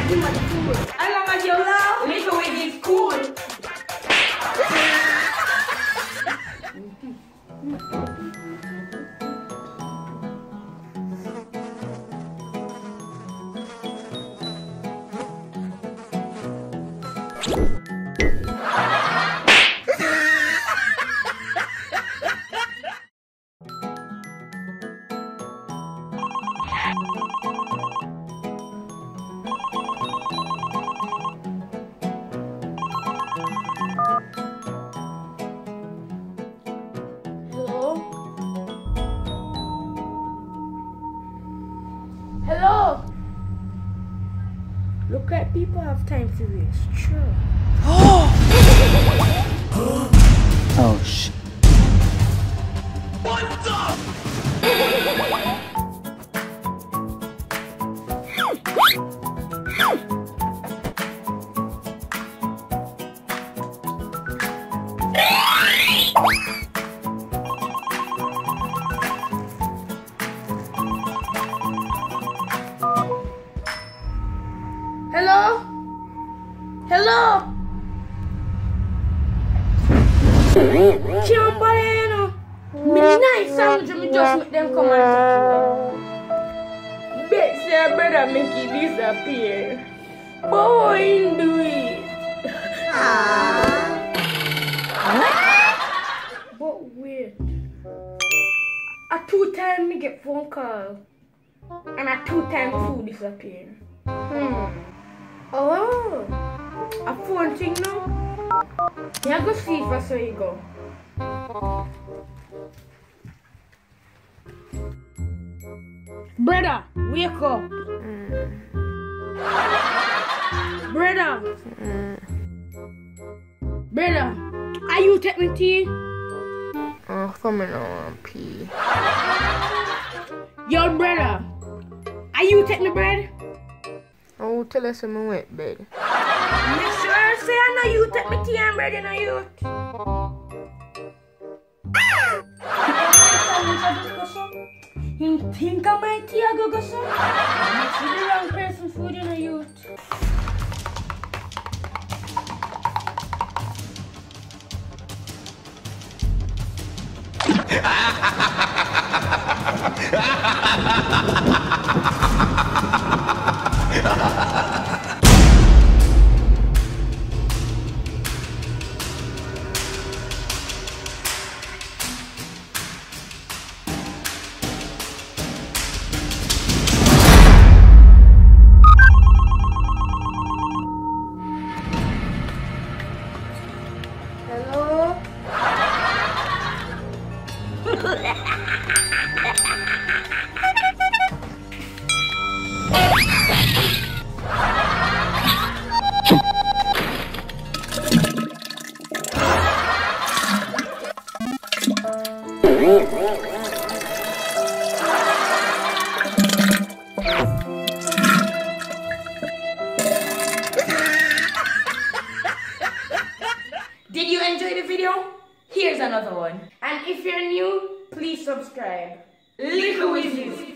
him at the food. As long as you love, Likkle Wizzies cool. Hello? Look like people have time to waste. Sure. Oh shit. What the? Hello? Hello? Chamberlain, you know. Midnight sound, me just make them come and take you. Bet say brother make it disappear. Boy, do it. But wait. A 2 times me get phone call. And a 2 times food disappear. Oh, a phone thing now? Yeah, go see if I saw you go. Brother, wake up. Brother. Brother, are you taking tea? Oh, for me no want pee. Yo, brother, are you taking bread? Oh, tell us I'm wet bed. Make sure say I know you take me tea and bread in a youth. You think I might tea I go so? Must be the wrong person food in a youth. Hello? Did you enjoy the video? Here's another one. And if you're new, please subscribe. Likkle Wizzies.